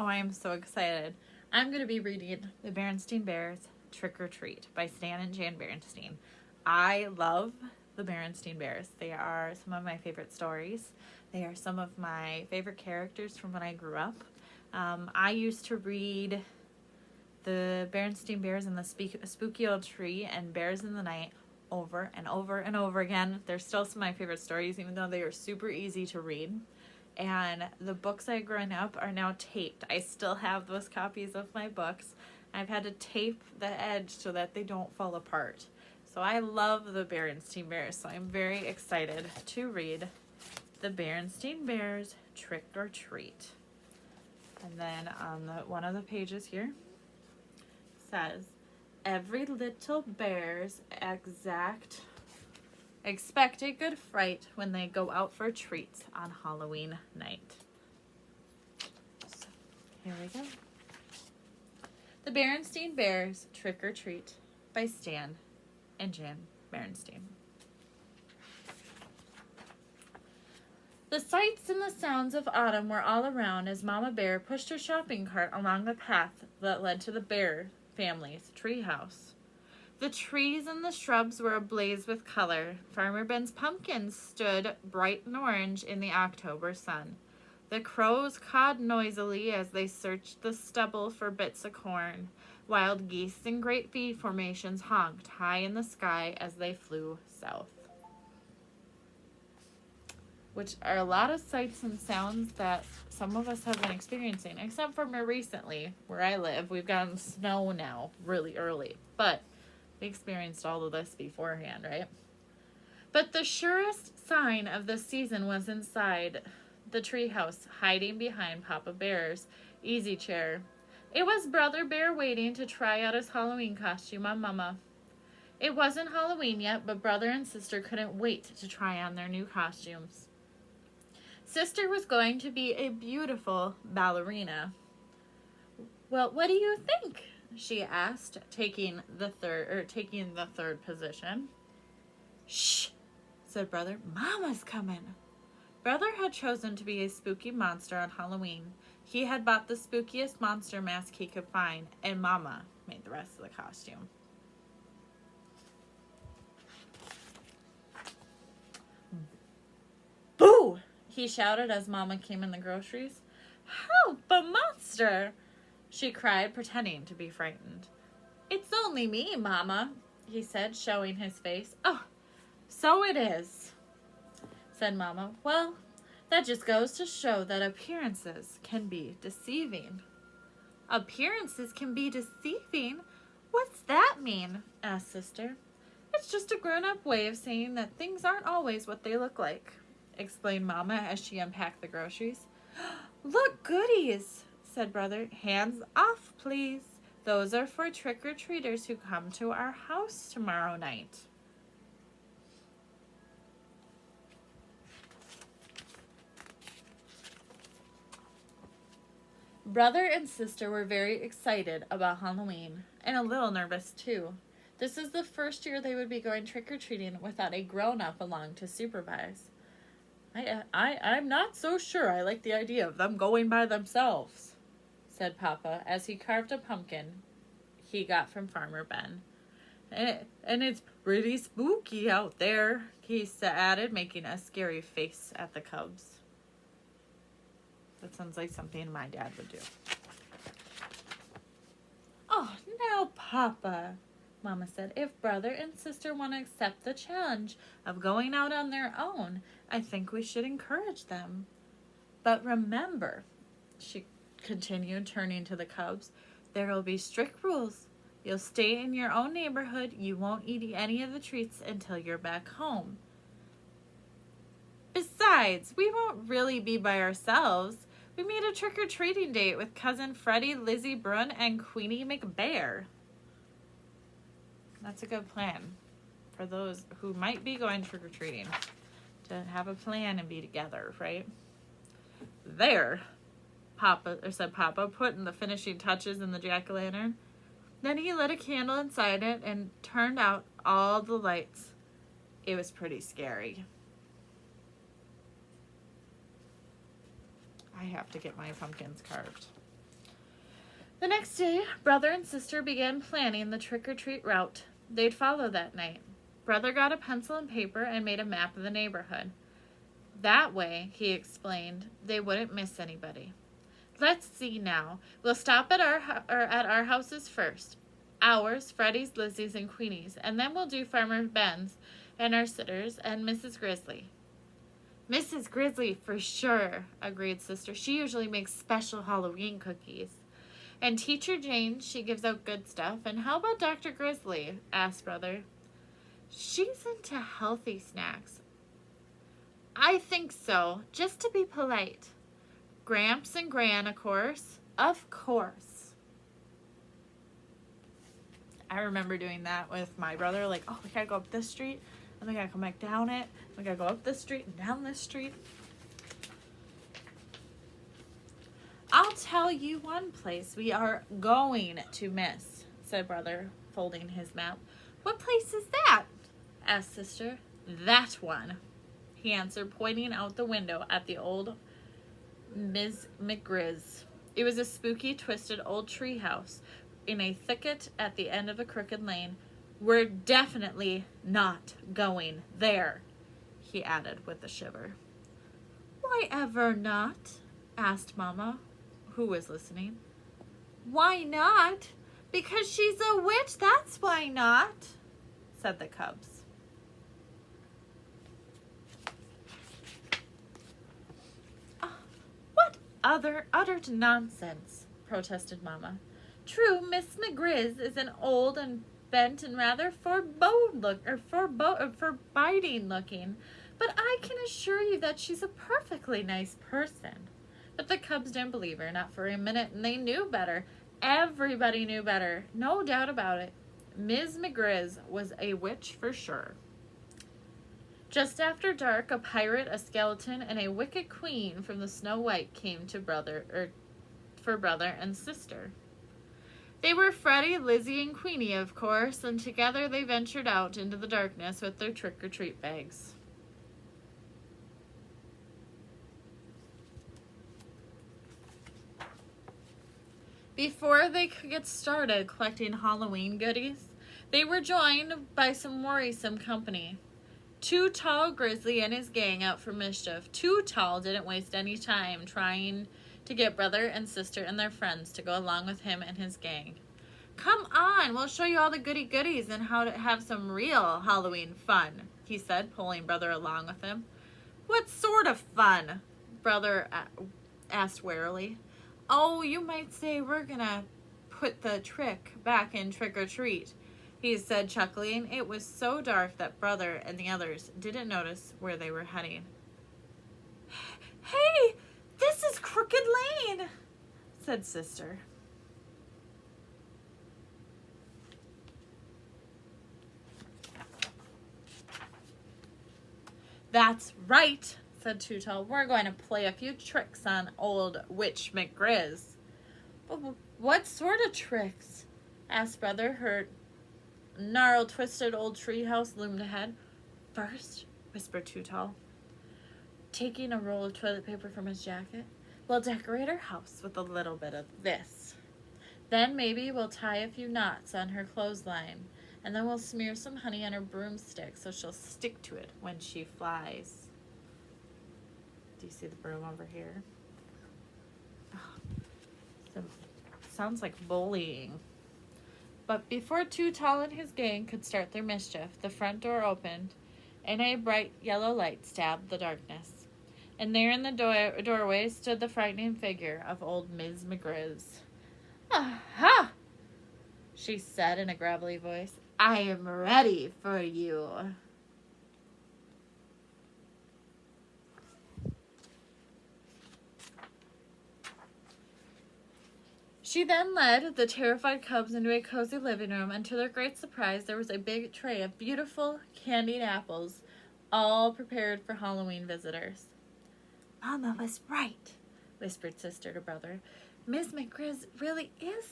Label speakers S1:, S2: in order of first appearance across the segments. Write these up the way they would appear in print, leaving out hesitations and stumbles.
S1: Oh, I am so excited. I'm going to be reading The Berenstain Bears Trick or Treat by Stan and Jan Berenstain. I love the Berenstain Bears. They are some of my favorite stories. They are some of my favorite characters from when I grew up. I used to read the Berenstain Bears and the Spooky Old Tree and Bears in the Night over and over and over again. They're still some of my favorite stories, even though they are super easy to read. And the books I growing up are now taped. I still have those copies of my books. I've had to tape the edge so that they don't fall apart. So I love the Berenstain Bears. So I'm very excited to read the Berenstain Bears Trick or Treat. And then on one of the pages here says, every little bear's expect a good fright when they go out for treats on Halloween night. So, here we go. The Berenstain Bears Trick or Treat by Stan and Jan Berenstain. The sights and the sounds of autumn were all around as Mama Bear pushed her shopping cart along the path that led to the Bear family's treehouse. The trees and the shrubs were ablaze with color. Farmer Ben's pumpkins stood bright and orange in the October sun. The crows cawed noisily as they searched the stubble for bits of corn. Wild geese in great V formations honked high in the sky as they flew south. Which are a lot of sights and sounds that some of us have been experiencing, except for more recently, where I live. We've gotten snow now really early, but we experienced all of this beforehand, right? But the surest sign of the season was inside the treehouse, hiding behind Papa Bear's easy chair. It was Brother Bear waiting to try out his Halloween costume on Mama. It wasn't Halloween yet, but brother and sister couldn't wait to try on their new costumes. Sister was going to be a beautiful ballerina. Well, what do you think? She asked, taking the third position. Shh, said Brother. Mama's coming. Brother had chosen to be a spooky monster on Halloween. He had bought the spookiest monster mask he could find, and Mama made the rest of the costume. Boo! He shouted as Mama came in the groceries. Help, a monster! She cried, pretending to be frightened. It's only me, Mama, he said, showing his face. Oh, so it is, said Mama. Well, that just goes to show that appearances can be deceiving. Appearances can be deceiving? What's that mean? Asked Sister. It's just a grown-up way of saying that things aren't always what they look like, explained Mama as she unpacked the groceries. Look, goodies, said Brother. Hands off, please. Those are for trick-or-treaters who come to our house tomorrow night. Brother and sister were very excited about Halloween, and a little nervous too. This is the first year they would be going trick-or-treating without a grown-up along to supervise. I'm not so sure I like the idea of them going by themselves, said Papa as he carved a pumpkin he got from Farmer Ben. And it's pretty spooky out there, he added, making a scary face at the cubs. That sounds like something my dad would do. Oh, now, Papa, Mama said, if Brother and Sister want to accept the challenge of going out on their own, I think we should encourage them. But remember, she continued, turning to the cubs, there will be strict rules. You'll stay in your own neighborhood. You won't eat any of the treats until you're back home. Besides, we won't really be by ourselves. We made a trick-or-treating date with Cousin Freddie, Lizzie Brun, and Queenie McBear. That's a good plan for those who might be going trick-or-treating, to have a plan and be together, right? There, said Papa, putting the finishing touches in the jack-o'-lantern. Then he lit a candle inside it and turned out all the lights. It was pretty scary. I have to get my pumpkins carved. The next day, brother and sister began planning the trick-or-treat route they'd follow that night. Brother got a pencil and paper and made a map of the neighborhood. That way, he explained, they wouldn't miss anybody. Let's see now. We'll stop at our houses first. Ours, Freddie's, Lizzie's, and Queenie's, and then we'll do Farmer Ben's and our sitters and Mrs. Grizzly. Mrs. Grizzly for sure, agreed sister. She usually makes special Halloween cookies. And Teacher Jane, she gives out good stuff. And how about Dr. Grizzly? Asked brother. She's into healthy snacks. I think so, just to be polite. Gramps and Gran, of course. Of course. I remember doing that with my brother. Like, oh, we gotta go up this street. And we gotta come back down it. We gotta go up this street and down this street. I'll tell you one place we are going to miss, said brother, folding his map. What place is that? Asked sister. That one, he answered, pointing out the window at the old Ms. McGriz. It was a spooky, twisted old tree house in a thicket at the end of a crooked lane. We're definitely not going there, he added with a shiver. Why ever not? Asked Mama, who was listening. Why not? Because she's a witch, that's why not, said the cubs. Utter nonsense, protested Mama. True, Miss McGriz is an old and bent and rather forbiting looking, but I can assure you that she's a perfectly nice person. But the cubs didn't believe her, not for a minute, and they knew better. Everybody knew better, no doubt about it. Ms. McGriz was a witch for sure. Just after dark, a pirate, a skeleton, and a wicked queen from the Snow White came to for brother and sister. They were Freddie, Lizzie, and Queenie, of course, and together they ventured out into the darkness with their trick-or-treat bags. Before they could get started collecting Halloween goodies, they were joined by some worrisome company. Too Tall Grizzly and his gang out for mischief. Too Tall didn't waste any time trying to get brother and sister and their friends to go along with him and his gang. Come on, we'll show you all the goodies and how to have some real Halloween fun, he said, pulling brother along with him. What sort of fun? Brother asked warily. Oh, you might say we're gonna put the trick back in Trick or Treat, he said, chuckling. It was so dark that brother and the others didn't notice where they were heading. Hey, this is Crooked Lane, said sister. That's right, said Too Tall. We're going to play a few tricks on old Witch McGriz. What sort of tricks? Asked brother. Her gnarled, twisted old treehouse loomed ahead. First, whispered Too Tall, taking a roll of toilet paper from his jacket, we'll decorate our house with a little bit of this. Then maybe we'll tie a few knots on her clothesline, and then we'll smear some honey on her broomstick so she'll stick to it when she flies. Do you see the broom over here? Oh, sounds like bullying. But before Too Tall and his gang could start their mischief, the front door opened, and a bright yellow light stabbed the darkness. And there in the doorway stood the frightening figure of old Ms. McGriz. Aha! She said in a gravelly voice. I am ready for you. She then led the terrified cubs into a cozy living room, and to their great surprise, there was a big tray of beautiful candied apples, all prepared for Halloween visitors. Mama was right, whispered sister to brother. Miss McGriz really is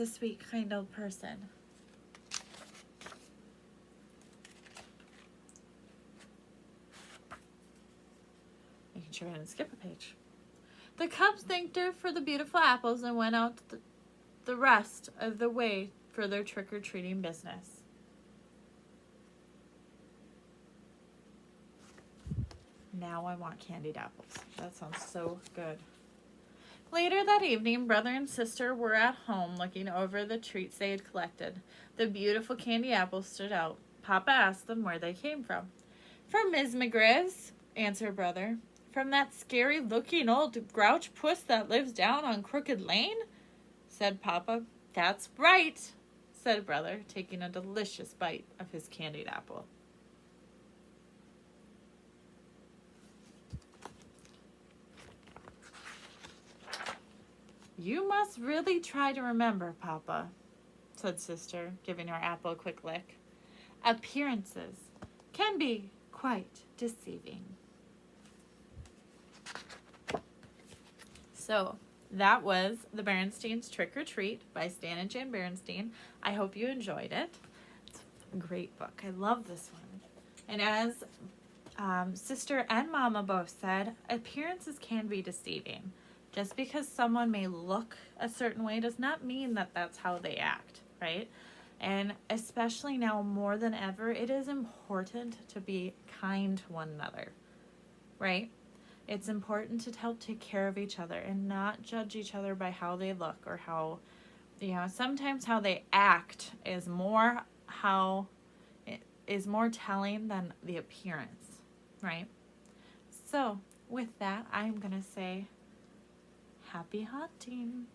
S1: a sweet, kind old person. You can try and skip a page. The cubs thanked her for the beautiful apples and went out the rest of the way for their trick-or-treating business. Now I want candied apples. That sounds so good. Later that evening, brother and sister were at home looking over the treats they had collected. The beautiful candy apples stood out. Papa asked them where they came from. From Ms. McGriff's, answered brother. From that scary-looking old grouch puss that lives down on Crooked Lane? Said Papa. That's right, said brother, taking a delicious bite of his candied apple. You must really try to remember, Papa, said sister, giving her apple a quick lick. Appearances can be quite deceiving. So, that was The Berenstain's Trick or Treat by Stan and Jan Berenstain. I hope you enjoyed it. It's a great book. I love this one. And as sister and mama both said, appearances can be deceiving. Just because someone may look a certain way does not mean that that's how they act, right? And especially now more than ever, it is important to be kind to one another, right? It's important to help take care of each other and not judge each other by how they look or how, sometimes how they act is more telling than the appearance, right? So with that, I'm going to say happy hunting.